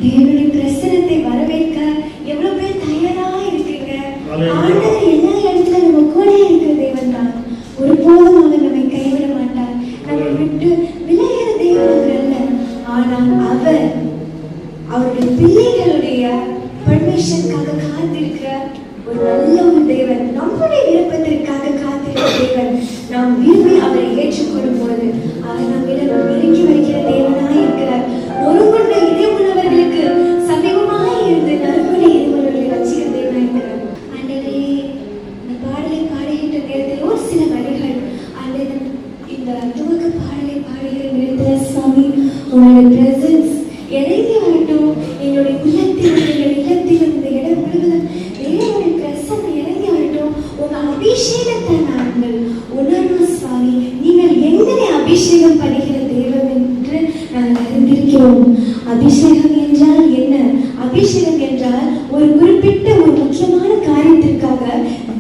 தேவனுடைய பிரசன்னத்தை வரவேற்க எவ்வளவு பேர் தயாரா இருக்கீங்க? ஆண்டவர் எல்லா இடத்துல நம்ம கூட இருக்கிற தேவன் தான். ஒருபோதும் அவர் நம்மை கைவிட மாட்டார். நம்மை விட்டு விலகிற தேவன் அவர் அல்ல. ஆனால் அவர் அவருடைய பிள்ளைகளுடைய பர்மிஷனுக்காக காத்திருக்கிற ஒரு நல்ல ஒரு தேவன், நம்முடைய விருப்பத்திற்காக காத்திருக்கிற தேவன். நாம் விரும்பி அவரை ஏற்றுக்கொள்ளும் பொழுது அவர் நம்மிடம் இறங்கி வைக்கிற தேவனாய் இருக்கிறார். நொறுங்குண்ட இதயமுள்ளவர்களுக்கு சமீபமாய் இருந்து நறுங்குண்ட இதயமுள்ளவர்களை ரட்சிக்கிற தேவனாய் இருக்கிறார். ஆண்டவரே, இந்த பாடலை பாடுகின்ற நேரத்தில் ஒரு சில வரிகள் அல்லது இந்த துவக்க பாடலை பாடுகிற நேரத்தில் சுவாமி உங்களுடைய பிரசன்ஸ் இறங்கி வரட்டும். என்னுடைய உள்ளத்திலும் எங்கள் இல்லத்திலும் இந்த இடம் முழுவதும் தேவனுடைய பிரசன்னம் இறங்கி வரட்டும். உங்க அபிஷேகத்தை நாங்கள் உணர்வு சுவாமி. நீங்கள் எங்களை அபிஷேகம் பண்ணுகிற தேவன் என்று நாங்கள் அறிந்திருக்கிறோம். அபிஷேகம் என்றால் என்ன? அபிஷேகம் என்றால் ஒரு குறிப்பிட்ட ஒரு முக்கியமான காரியத்திற்காக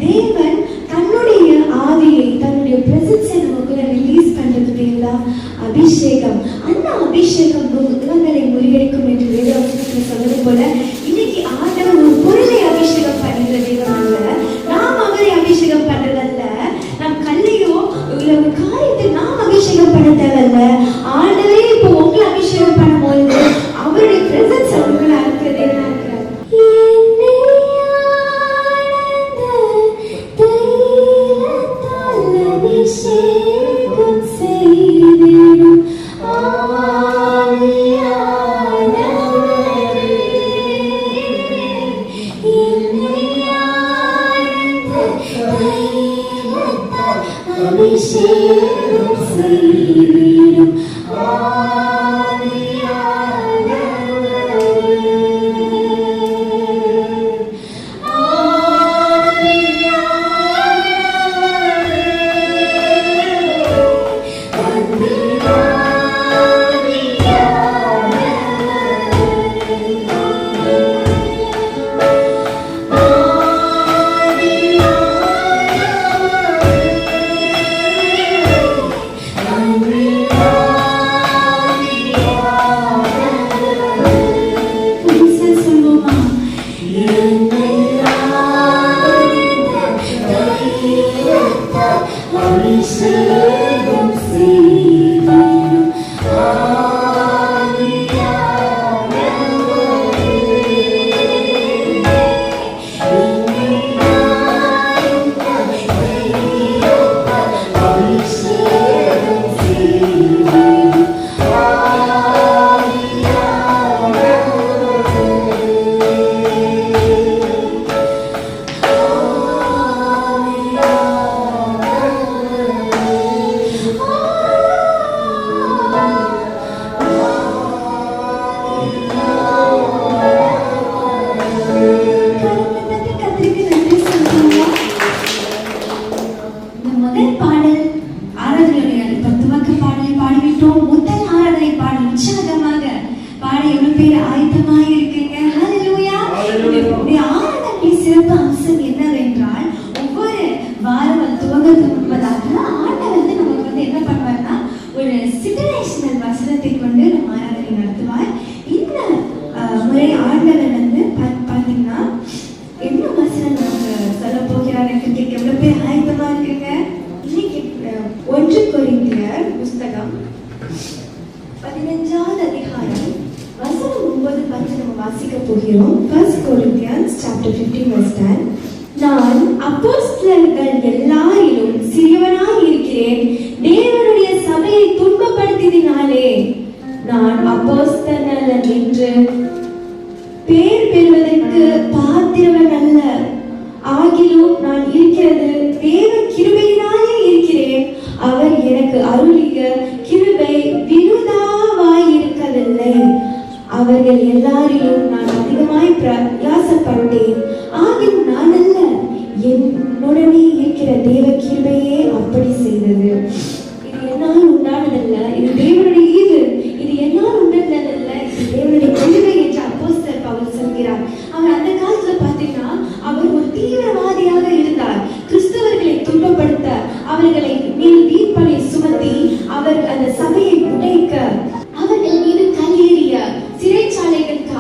தேவன் தன்னுடைய ஆவியை, தன்னுடைய பிரசன்ஸை நமக்குள்ள ரிலீஸ் பண்றது பேர் தான் அபிஷேகம். அந்த அபிஷேகம் உலகங்களை முறியடிக்கும் என்று வேதவசனத்தில் சொல்வது போல இன்னைக்கு ஆண்டவர் ஒரு பொருளை அபிஷேகம் பண்ணுகிற தேவன் அல்ல. நாம் அவரை அபிஷேகம் பண்றதல்ல. நம் கல்லையோ இல்ல ஒரு காரியத்தை நாம் அபிஷேகம் பண்ண தேவையில்ல. ஆண்டவரே இப்போ உங்களை அபிஷேகம் பண்ணும்போது அவருடைய பிரசன்ஸ் அவங்களை அறுக்கிற தேவனா இருக்கிறார். அபிஷேகம் செய்திடும் நான் அப்போஸ்தலர்கள் எல்லாரிலும் சிறியவனாய் இருக்கிறேன். தேவனுடைய சபையை துன்பப்படுத்தினாலே நான் அப்போஸ்தலன் என்று பேர் பெறுவதற்கு பாத்திரவன் அல்ல. ஆகிலும் நான் இருக்கிறது தேவ கிருபையினாலே இருக்கிறேன். அவர் எனக்கு அருளிய கிருபை விருதாவாய் இருக்கவில்லை. அவர்கள் எல்லாரிலும் நான் அதிகமாய் பிரயாசப்பட்டேன். ஆகிலும் நான் அல்ல, என்னுடனே இருக்கிற தேவ கிருபையே அப்படி செய்தது. இது என்னால் உண்டானதல்ல, இது தேவனுடைய ஈவு. இது என்னால் உண்டானதல்ல, இது தேவனுடைய கிருபை என்று அப்போஸ்தலர் பவுல் சொல்கிறார். அவர் அந்த காலத்துல பாத்தீங்கன்னா அவர் ஒரு தீவிரவாதியாக இருந்தார். கிறிஸ்தவர்களை துன்பப்படுத்த, அவர்களை மேல் வீண்பழி சுமத்தி, அவர் அந்த சபையை உடைக்க, அவர்கள் மீது கல்லெறிய, சிறைச்சாலைகளுக்கு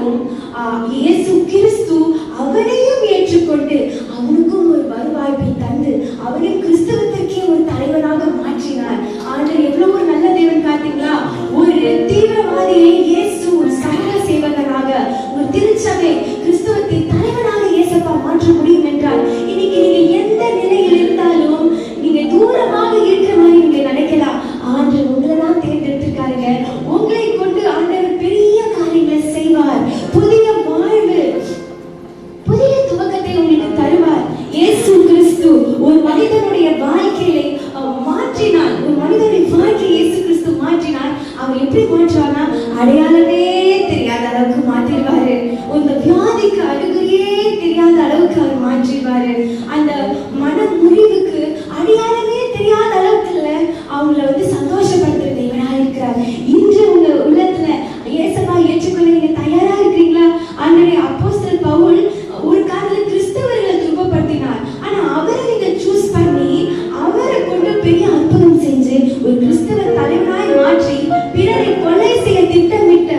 இருந்தாலும் இயேசு கிறிஸ்து அவனையும் ஏற்றுக்கொண்டு அவனுக்கும் ஒரு வருவாய்ப்பை தந்து அவனையும் கிறிஸ்தவத்திற்கே ஒரு தலைவனாக மாற்றினார். ஆண்டவர் எவ்வளவு ஒரு நல்ல தேவன் பார்த்தீங்களா? ஒரு தீவிரவாதியை இயேசு ஒரு சமூக சேவகனாக, ஒரு திருச்சபை கிறிஸ்தவத்தை தலைவனாக இயேசப்பா மாற்ற முடியும் என்றால், இன்னைக்கு நீங்க எந்த நிலையில் இருந்தாலும் நீங்க தூரமாக இருக்கிற மாதிரி நீங்க நினைக்கலாம். ஆண்டவர் உங்களை தான் தேர்ந்தெடுத்திருக்காருங்க. உங்களை கொண்டு ஆண்டவர் பெரிய காரியங்களை செய்வார். புதிய வாழ்வு, புதிய துவக்கத்தை உங்களுக்கு தருவார். இயேசு கிறிஸ்து ஒரு மனிதனுடைய வாழ்க்கையை மாற்றினார். ஒரு மனிதனுடைய வாழ்க்கையை இயேசு கிறிஸ்து மாற்றினார். அவர் எப்படி மாற்றுவார்னா, அடையாளமே தெரியாத அளவுக்கு மாற்றிடுவாரு. இந்த வியாதிக்கு அறிகுறியே தெரியாத அளவுக்கு அவர் மாற்றிடுவாரு. அந்த மன முறிவுக்கு அடையாளமே தெரியாத அளவுக்கு இல்ல, அவங்கள சந்தோஷப்படுத்துற தேவனா இருக்கிறார். இன்று உங்க உள்ளத்துல இயேசுவை ஏற்றுக்கொள்ள நீங்க தயாரா இருக்கிறீங்களா? ஆண்டவரே, அப்போஸ்தலர் பவுல் ஒரு காலத்துல கிறிஸ்தவர்களை துன்பப்படுத்தினார். ஆனா அவரை நீங்க சூஸ் பண்ணி அவரை கொண்டு பெரிய அற்புதம் செஞ்சு ஒரு கிறிஸ்தவ தலைவனாய் மாற்றி பிறரை கொலை செய்ய திட்டமிட்ட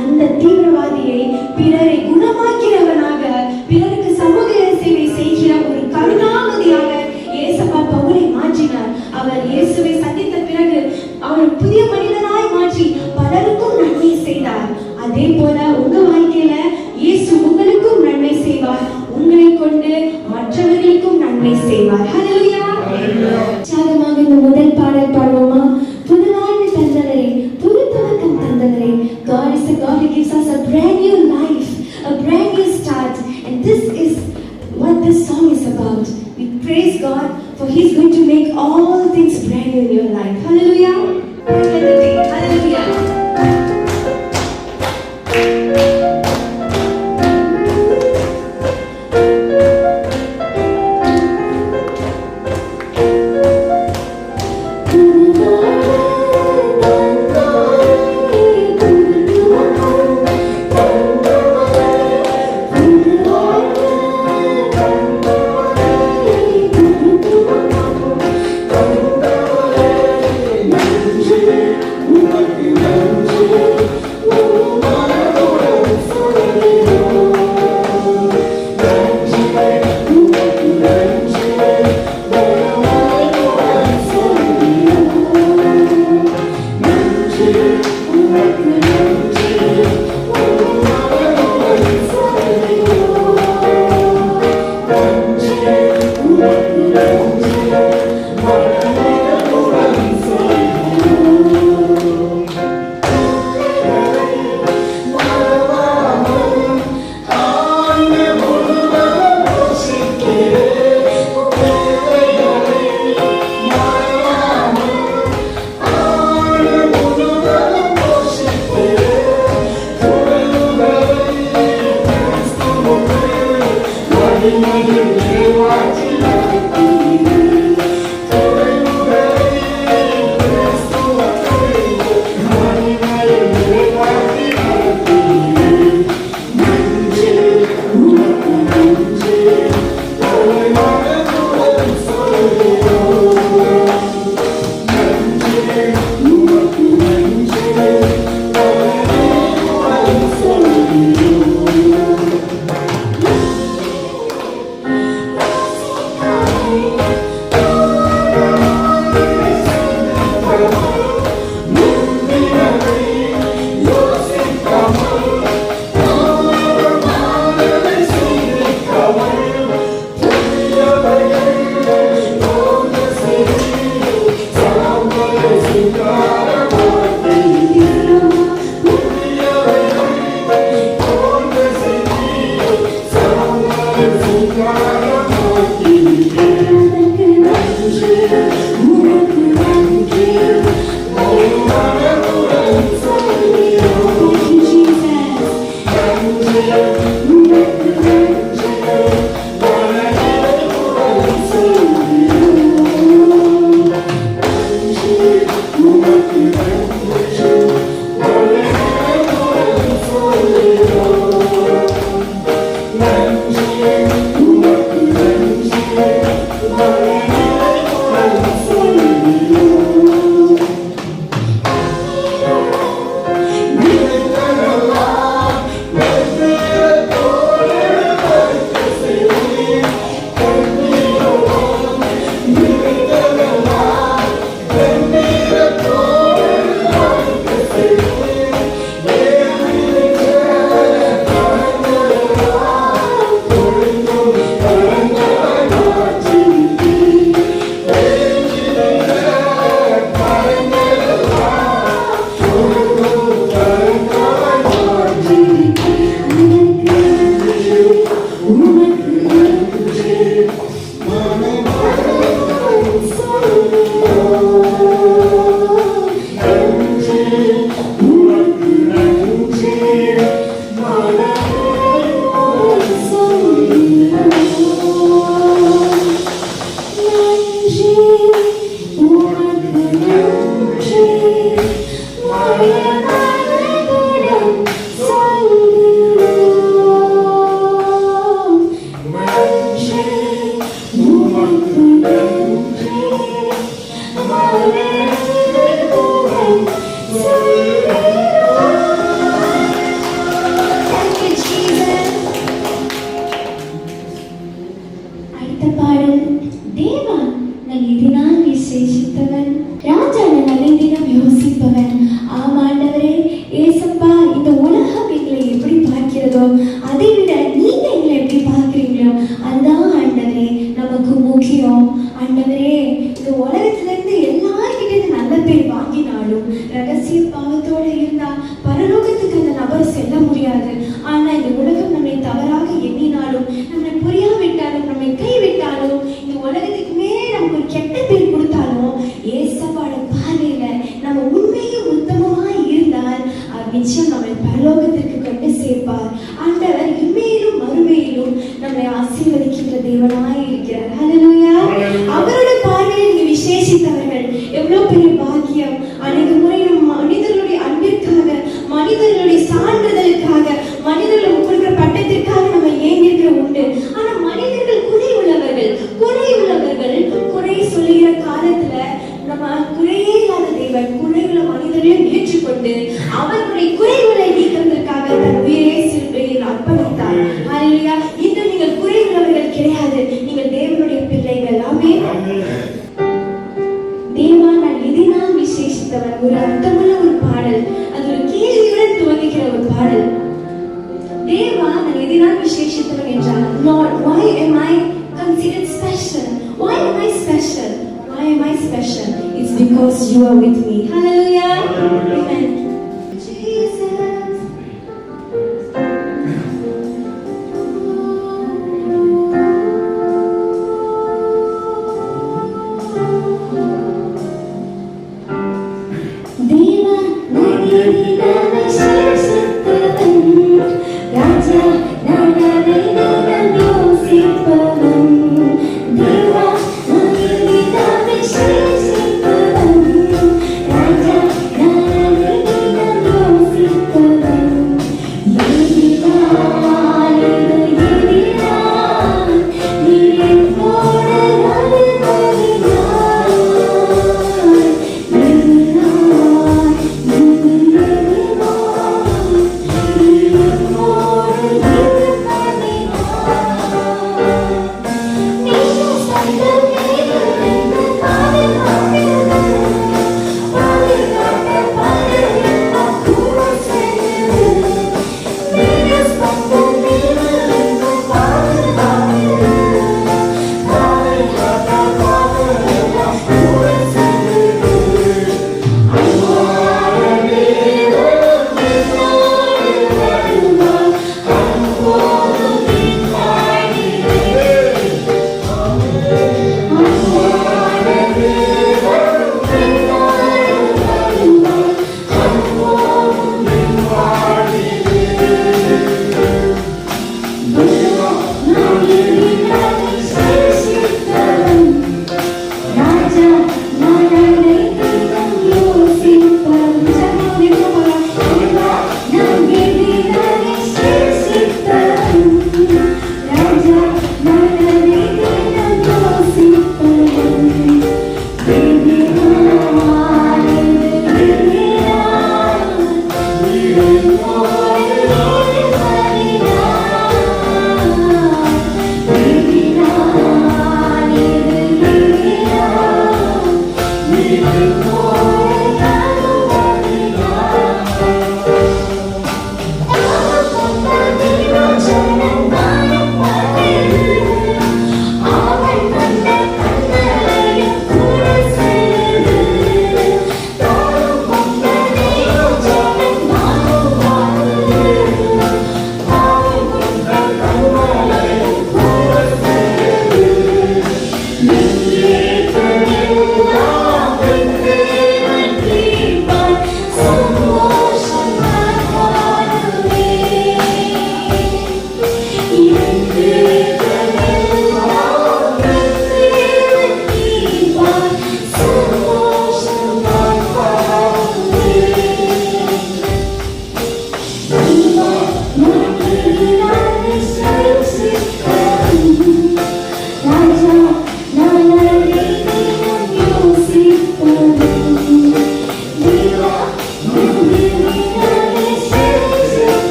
அந்த தீவிரவாதியை பிறரை குணமாக்கிறவனாக, பிறருக்கு சமூக சேவை செய்கிற ஒரு கருணாமதியாக இயேசுவா பவுலை மாற்றினார். அவர் இயேசுவை சந்தித்த பிறகு அவர் புதிய மனிதனாய் மாற்றி பலருக்கும் நன்மை செய்தார். அதே போல உங்க வாழ்க்கையில இயேசு உங்களுக்கும் நன்மை செய்வார். உங்களை கொண்டு மற்றவர்களுக்கும் நன்மை செய்வார். ஹல்லேலூயா. சாதமாக இந்த முதல் பாடல் பாடுவோமா? புது வாழ்வு தந்தவரே, புது துவக்கம் தந்தவரே. God is a God who gives us a brand new life, a brand new start, and this is what this song is about. We praise God for He's going to make all things brand new in your life. Hallelujah. Hallelujah. போதோ அதை விட நீங்க எங்களை எப்படி பார்க்குறீங்களோ அதுதான் ஆண்டவரே நமக்கு முக்கியம். ஆண்டவரே இந்த உலகத்துல இருந்து எல்லார்கிட்ட இருந்து நல்ல பேர் வாங்கினாலும் ரகசிய பாவத்தோட இருந்தா பரலோகத்துக்கு அந்த நபர் செல்ல முடியாது. ஆனா இந்த உலகம் நம்மை தவறாக எண்ணினாலும், நம்மை புரியாவிட்டாலும், நம்மை கைவிட்டாலும், இந்த உலகத்துக்கு மேலே நமக்கு ஒரு கெட்ட பேர் கொடுத்தாலும் ஏசப்பாட பார்வையில நம்ம உண்மையும் உத்தமமாய் இருந்தால் நிச்சயம் நம்மை பரலோகத்திற்கு கொண்டு சேர்ப்பார். ஆண்டவர் இம்மையிலும் மறுமையிலும் நம்மை ஆசீர்வதிக்கின்ற தேவனாய் இருக்கிறார். ஹல்லேலூயா. அவரோட பார்வையில் நீங்க விசேஷித்தவர்கள் எவ்வளவு பெரிய பாக்கியம். அநேக முறை நம் மனிதர்களுடைய அன்பிற்காக, மனிதர்களுடைய சான்றிதழுக்காக, மனிதர்கள் கொடுக்கிற பட்டத்திற்காக நம்ம ஏங்கிருக்கிற உண்டு. ஆனா மனிதர்கள் குறை உள்ளவர்கள், குறை சொல்லுகிற காலத்துல நம்ம குறையே இல்லாத தேவன் குறைகளை மனிதர்களையும் ஏற்றுக்கொண்டு அவர்களுடைய குறைகளை நீக்கிறதுக்காக தன் உயிரை சிலுவையில் அர்ப்பணித்தார். ஹல்லேலூயா. இன்று நீங்கள் குறை உள்ளவர்கள் கிடையாது, நீங்கள் தேவனுடைய பிள்ளைகள். ஆமென். தேவா நான் எதினால் விசேஷித்தவன் ஒரு அர்த்தமுள்ள ஒரு பாடல், அது ஒரு கேள்வியுடன் துவங்குகிற ஒரு பாடல். தேவா நான் எதினால் விசேஷித்தவன் என்றால், Lord, why am I considered special? Why am I special? Why am I special? It's because you are with me. Hallelujah. Amen. Jesus. Deva nadi nadi shashitavan Raja nadi nadi yosipavan Deva nadi nadi shashitavan Raja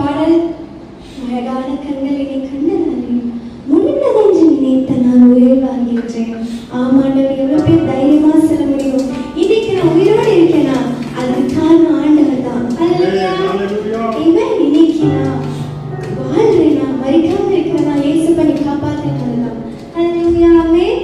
பாடல் அழகான கண்கள் என்னை கண்டதாலே முடிந்ததென்று நினைத்த நான் உயிர் வாழ்கின்றேன். ஆமாண்டவர், எவ்வளவு பேர் தைரியமா சொல்ல முடியும், இன்னைக்கு நான் உயிரோடு இருக்கேனா அதுக்கு காரணம் ஆண்டவர் தான். அல்லேலூயா. இன்னைக்கு நான் வாழ்றேனா, மரிக்காம இருக்கிறேனா, இயேசு பண்ணி காப்பாத்தினதுதான். அல்லேலூயா. ஆமென்.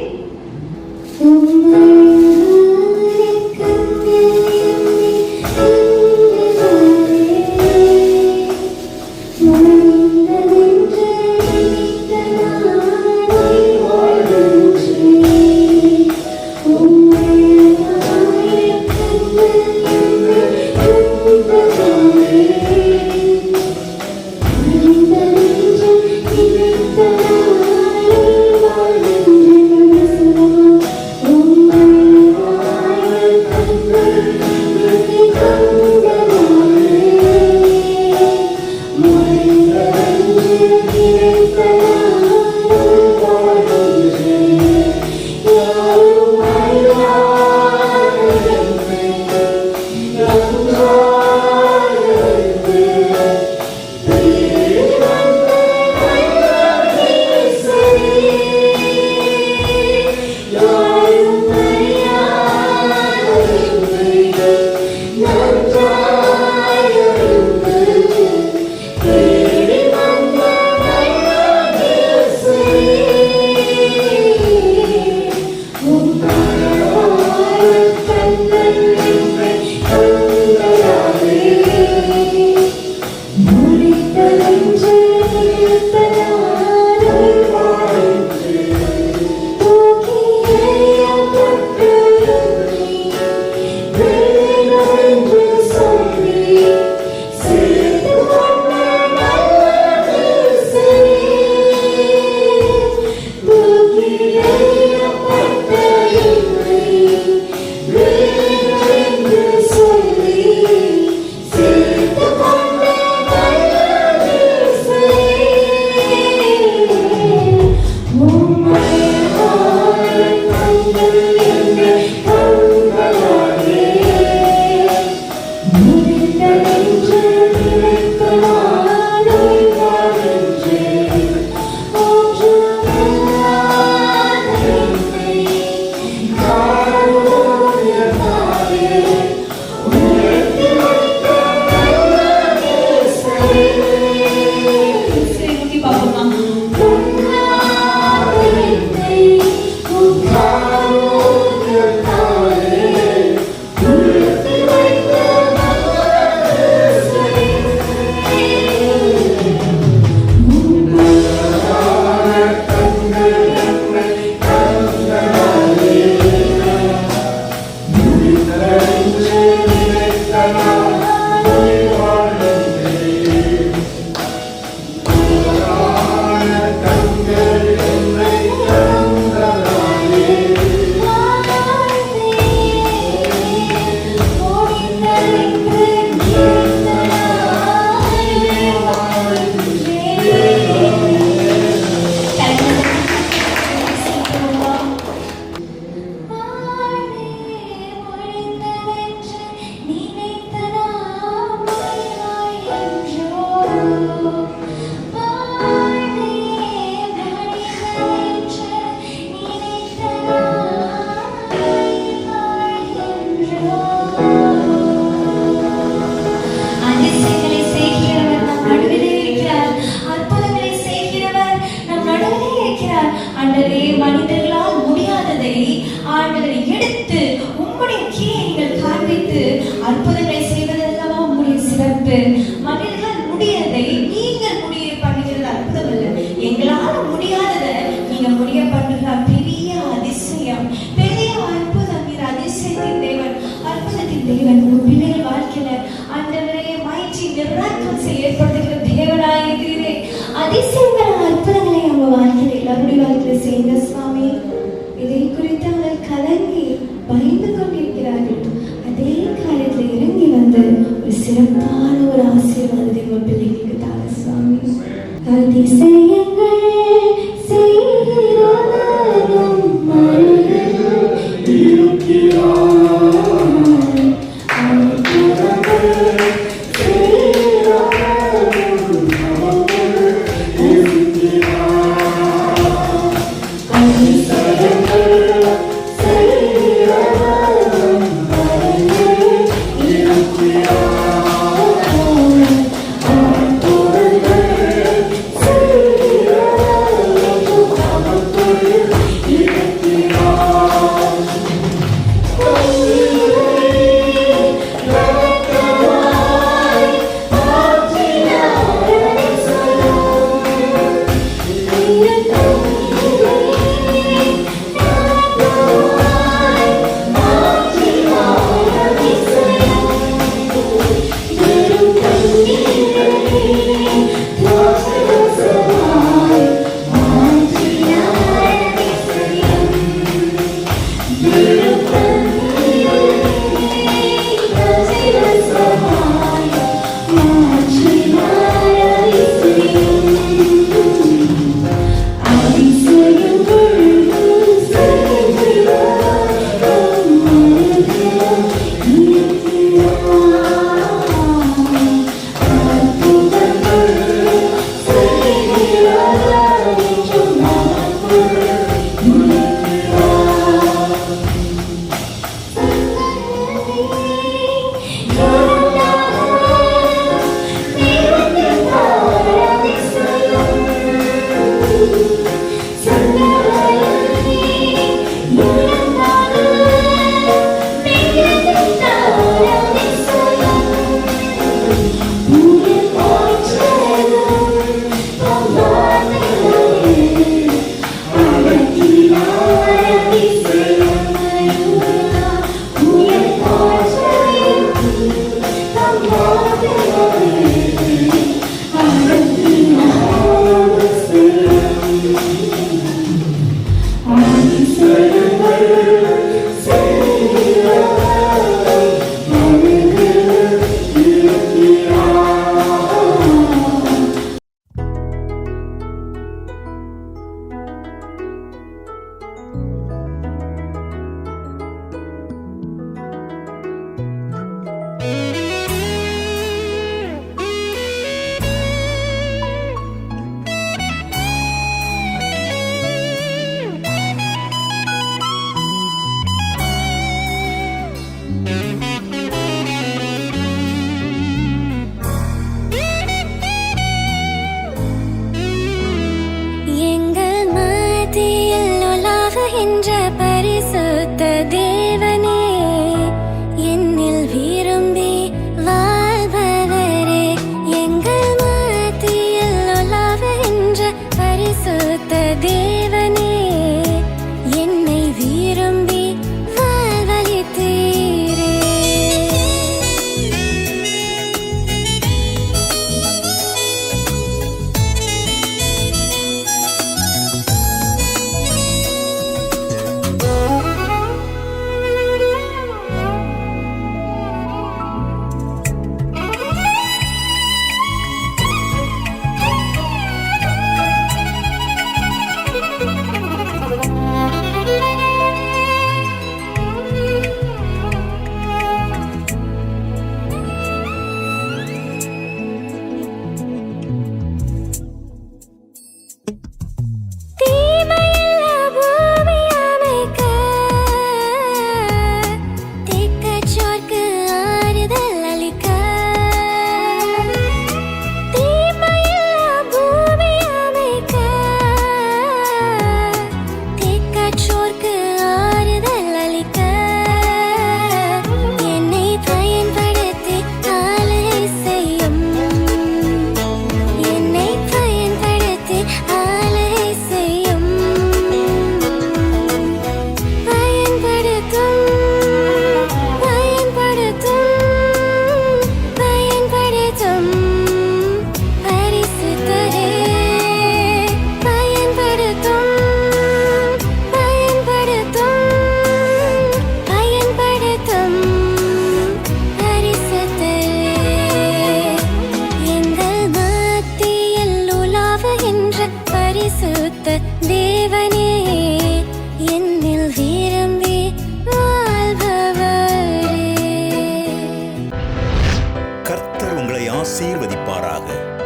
ஆசீர்வதிப்பாராக.